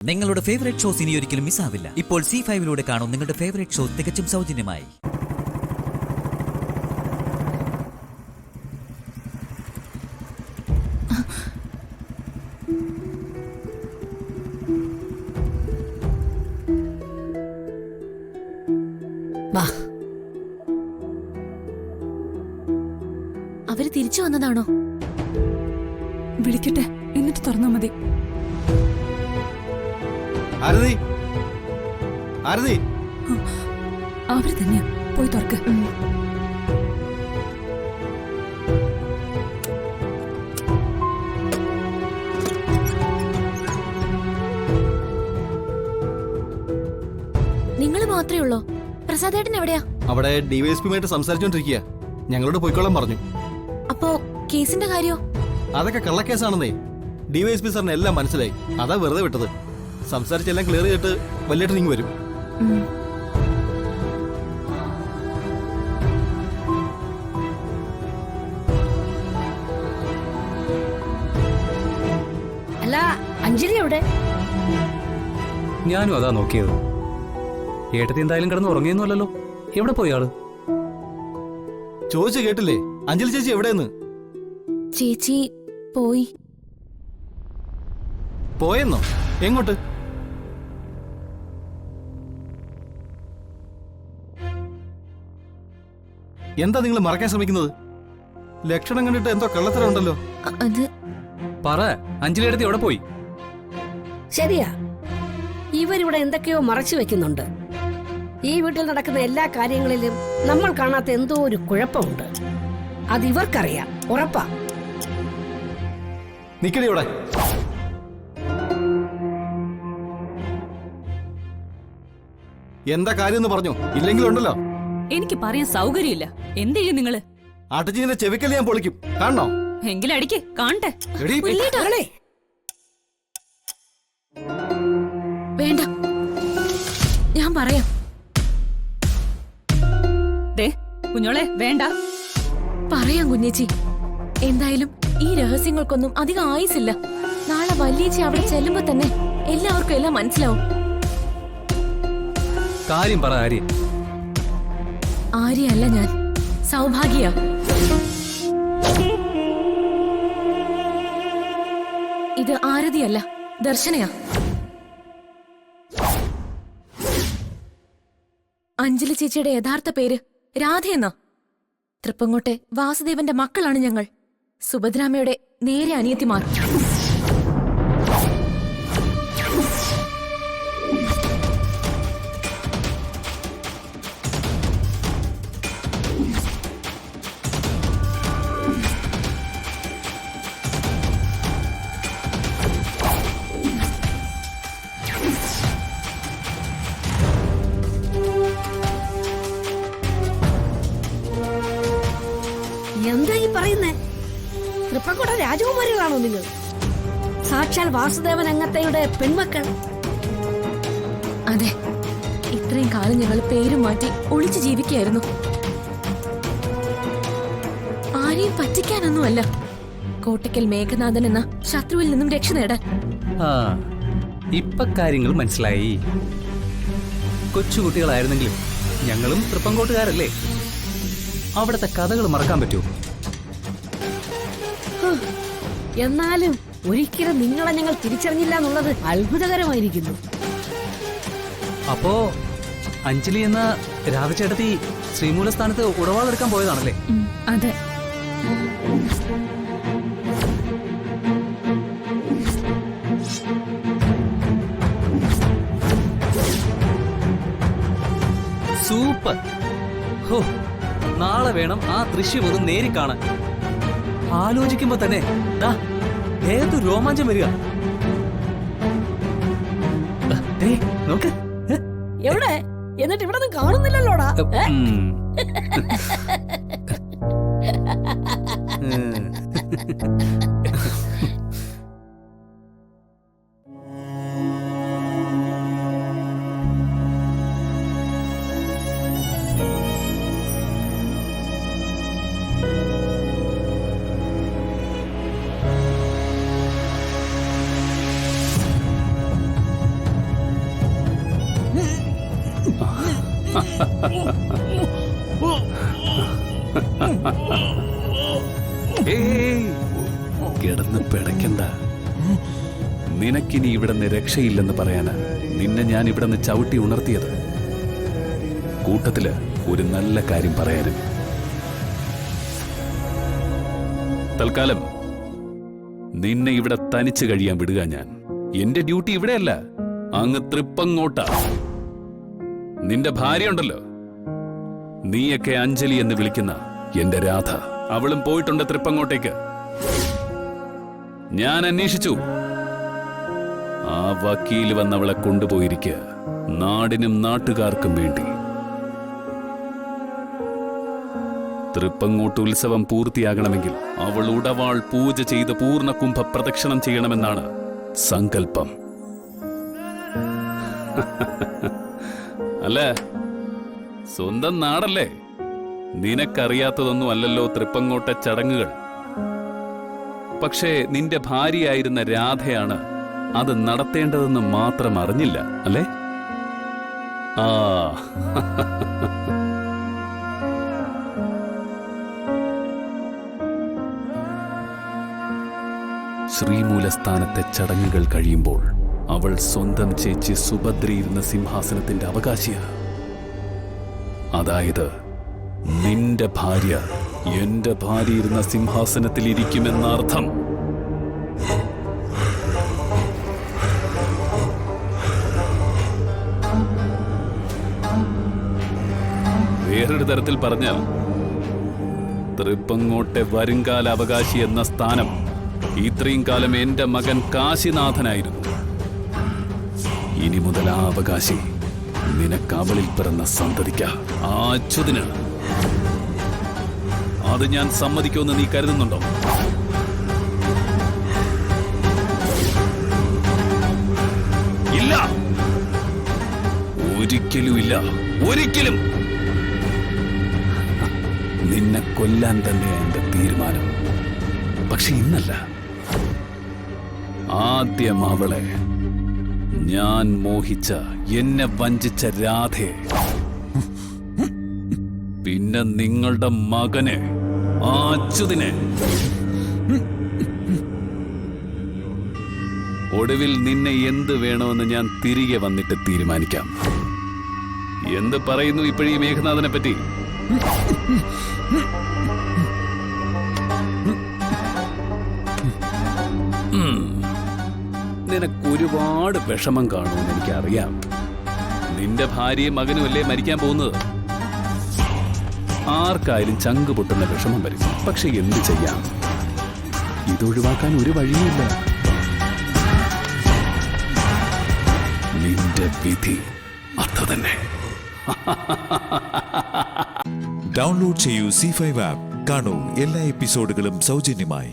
നിങ്ങളുടെ favourite shows ഇനി ഒരിക്കലും മിസ്സാവില്ല. ഇപ്പോൾ C5 കാണും നിങ്ങളുടെ ഫേവറേറ്റ് ഷോ തികച്ചും സൗജന്യമായി. അവര് തിരിച്ചു വന്നതാണോ? വിളിക്കട്ടെ, എന്നിട്ട് തുറന്നാ മതി. അവര് തന്നെയാ, പോയി തുറക്ക്. നിങ്ങള് മാത്രമേ ഉള്ളോ? പ്രസാദേട്ടൻ എവിടെയാ? അവിടെ ഡിവൈഎസ്പിയുമായിട്ട് സംസാരിച്ചോണ്ടിരിക്കുക. ഞങ്ങളോട് പോയിക്കോളാൻ പറഞ്ഞു. അപ്പോ കേസിന്റെ കാര്യോ? അതൊക്കെ കള്ളക്കേസാണെന്നേ. ഡിവൈഎസ്പി സാറിന് എല്ലാം മനസ്സിലായി. അതാ വെറുതെ വിട്ടത്. സംസാരിച്ചെല്ലാം ക്ലിയർ ചെയ്തിട്ട് വലിയേട്ടൻ ഇങ്ങ് വരും. അല്ല, അഞ്ജലി എവിടെ? ഞാനും അതാ നോക്കിയത്. ഏട്ടത്തി എന്തായാലും കിടന്ന് ഉറങ്ങിയൊന്നുമല്ലല്ലോ. എവിടെ പോയി ആള്? ചോദിച്ചു കേട്ടില്ലേ അഞ്ജലി ചേച്ചി എവിടെയെന്ന്? ചേച്ചി പോയി. പോയെന്നോ? എങ്ങോട്ട്? എന്താ നിങ്ങൾ മറക്കാൻ ശ്രമിക്കുന്നത്? ലക്ഷണം കണ്ടിട്ട് എന്തോ കള്ളത്തരം ഉണ്ടല്ലോ. അത് പറ, അഞ്ജലി ഏട്ടത്തി എവിടെ പോയി? ശരിയാ, ഇവരിവിടെ എന്തൊക്കെയോ മറച്ചു വെക്കുന്നുണ്ട്. ഈ വീട്ടിൽ നടക്കുന്ന എല്ലാ കാര്യങ്ങളിലും നമ്മൾ കാണാത്ത എന്തോ ഒരു കുഴപ്പമുണ്ട്. അത് ഇവർക്കറിയാം, ഉറപ്പാ. നിക്കടി ഇവിടെ. എന്താ കാര്യം എന്ന് പറഞ്ഞു, ഇല്ലെങ്കിലുണ്ടല്ലോ. എനിക്ക് പറയാൻ സൗകര്യമില്ല. എന്ത് ചെയ്യും നിങ്ങള്? അടച്ചിന്റെ ചെവിക്കല് ഞാൻ പൊളിക്കും, കാണണോ? എങ്കിലടിക്ക്, കാണട്ടെ. വേണ്ട, ഞാൻ പറയാം. കുഞ്ഞോളെ വേണ്ട. പറയാം കുഞ്ഞേച്ചി. എന്തായാലും ഈ രഹസ്യങ്ങൾക്കൊന്നും അധികം ആയുസില്ല. നാളെ വല്യേച്ചി അവിടെ ചെല്ലുമ്പോ തന്നെ എല്ലാവർക്കും എല്ലാം മനസ്സിലാവും. കാര്യം പറ ആര്യ. ആര്യയല്ല ഞാൻ, സൗഭാഗ്യ. ഇത് ആരതിയല്ല, ദർശനയാ. അഞ്ജലി ചേച്ചിയുടെ യഥാർത്ഥ പേര് രാധയെന്നാ. തൃപ്പങ്ങോട്ടെ വാസുദേവന്റെ മക്കളാണ് ഞങ്ങൾ. സുഭദ്രാമയുടെ നേരെ അനിയത്തിമാർ. എന്താ ഈ പറയുന്നേ? തൃപ്പക്കോട്ട രാജകുമാരികളാണോ നിങ്ങൾ? സാക്ഷാൽ വാസുദേവൻ അങ്ങത്തയുടെ പെൺമക്കൾ? അതെ, ഇത്രയും കാലം ഞങ്ങൾ പേരും മാറ്റി ഒളിച്ചു ജീവിക്കുകയായിരുന്നു. ആരെയും പറ്റിക്കാനൊന്നുമല്ല, കോട്ടയ്ക്കൽ മേഘനാഥൻ എന്ന ശത്രുവിൽ നിന്നും രക്ഷ നേടാൻ. ഇപ്പൊ കാര്യങ്ങൾ മനസ്സിലായി. കൊച്ചുകുട്ടികളായിരുന്നെങ്കിലും ഞങ്ങളും തൃപ്പങ്കോട്ടുകാരല്ലേ. അവിടുത്തെ കഥകൾ മറക്കാൻ പറ്റുമോ? എന്നാലും ഒരിക്കലും നിങ്ങളെ ഞങ്ങൾ തിരിച്ചറിഞ്ഞില്ല എന്നുള്ളത് അത്ഭുതകരമായിരിക്കുന്നു. അപ്പോ അഞ്ജലി എന്ന രാധചേട്ടത്തി ശ്രീമൂലസ്ഥാനത്ത് ഉടവാളെടുക്കാൻ പോയതാണല്ലേ? അതെ. സൂപ്പർ. ഹോ, നാളെ വേണം ആ ദൃശ്യം ഒന്ന് നേരി കാണാൻ. ആലോചിക്കുമ്പോ തന്നെ ഏത് രോമാഞ്ചം വരിക. നോക്ക്. എവിടെ? എന്നിട്ട് ഇവിടെ ഒന്നും കാണുന്നില്ലല്ലോടാ. ഏയ്, കിടന്ന് പിടയ്ക്കണ്ട. നിനക്കിനി ഇവിടുന്ന് രക്ഷയില്ലെന്ന് പറയാനാ നിന്നെ ഞാൻ ഇവിടുന്ന് ചവിട്ടി ഉണർത്തിയത്. കൂട്ടത്തില് ഒരു നല്ല കാര്യം പറയാനും. തൽക്കാലം നിന്നെ ഇവിടെ തനിച്ച് കഴിയാൻ വിടുക ഞാൻ. എന്റെ ഡ്യൂട്ടി ഇവിടെയല്ല, അങ്ങ് തൃപ്പങ്ങോട്ടാ. നിന്റെ ഭാര്യ ഉണ്ടല്ലോ, നീയൊക്കെ അഞ്ജലി എന്ന് വിളിക്കുന്ന എന്റെ രാധ, അവളും പോയിട്ടുണ്ട് തൃപ്പങ്ങോട്ടേക്ക്. ഞാൻ അന്വേഷിച്ചു. ആ വക്കീൽ വന്നവളെ കൊണ്ടുപോയിരിക്കുക, നാടിനും നാട്ടുകാർക്കും വേണ്ടി. തൃപ്പങ്ങോട്ട് ഉത്സവം പൂർത്തിയാകണമെങ്കിൽ അവൾ ഉടവാൾ പൂജ ചെയ്ത് പൂർണ്ണകുംഭ പ്രദക്ഷിണം ചെയ്യണമെന്നാണ് സങ്കല്പം. അല്ല, സ്വന്തം നാടല്ലേ, നിനക്കറിയാത്തതൊന്നും അല്ലല്ലോ തൃപ്പങ്ങോട്ടെ ചടങ്ങുകൾ. പക്ഷേ നിന്റെ ഭാര്യയായിരുന്ന രാധയാണ് അത് നടത്തേണ്ടതെന്ന് മാത്രം അറിഞ്ഞില്ല അല്ലേ? ആ ശ്രീമൂലസ്ഥാനത്തെ ചടങ്ങുകൾ കഴിയുമ്പോൾ അവൾ സ്വന്തം ചേച്ചി സുഭദ്രയിരുന്ന സിംഹാസനത്തിന്റെ അവകാശിയാ. അതായത് നിന്റെ ഭാര്യ എന്റെ ഭാര്യ ഇരുന്ന സിംഹാസനത്തിൽ ഇരിക്കുമെന്നർത്ഥം. വേറൊരു തരത്തിൽ പറഞ്ഞാൽ തൃപ്പങ്ങോട്ടെ വരുംകാല അവകാശി എന്ന സ്ഥാനം ഇത്രയും കാലം എന്റെ മകൻ കാശിനാഥനായിരുന്നു. ഇനി മുതൽ ആ അവകാശി നിനക്കവളിൽ പിറന്ന സന്തതിക്ക, ആ അച്യുതിന്. അത് ഞാൻ സമ്മതിക്കുമെന്ന് നീ കരുതുന്നുണ്ടോ? ഇല്ല, ഒരിക്കലുമില്ല, ഒരിക്കലും. നിന്നെ കൊല്ലാൻ തന്നെയാണ് എന്റെ തീരുമാനം. പക്ഷെ ഇന്നല്ല, ആദ്യം അവളെ, ഞാൻ മോഹിച്ച, എന്നെ വഞ്ചിച്ച രാധയെ, പിന്നെ നിങ്ങളുടെ മകനെ, ആ അച്യുതിനെ. ഒടുവിൽ നിന്നെ എന്ത് വേണമെന്ന് ഞാൻ തിരികെ വന്നിട്ട് തീരുമാനിക്കാം. എന്ത് പറയുന്നു ഇപ്പോഴീ മേഘനാഥനെ പറ്റി? നിനക്കൊരുപാട് വിഷമം കാണുമെന്ന് എനിക്കറിയാം. നിന്റെ ഭാര്യയും മകനും അല്ലേ മരിക്കാൻ പോകുന്നത്. ആർക്കായാലും ചങ്ക് പൊട്ടുന്ന വിഷമം വരും. പക്ഷെ എന്ത് ചെയ്യാം, ഇതൊഴിവാക്കാൻ ഒരു വഴിയുമില്ല. നിന്റെ വിധി അത് തന്നെ. ഡൗൺലോഡ് ചെയ്യൂ C5 ആപ്പ്. കാണൂ എല്ലാ എപ്പിസോഡുകളും സൗജന്യമായി.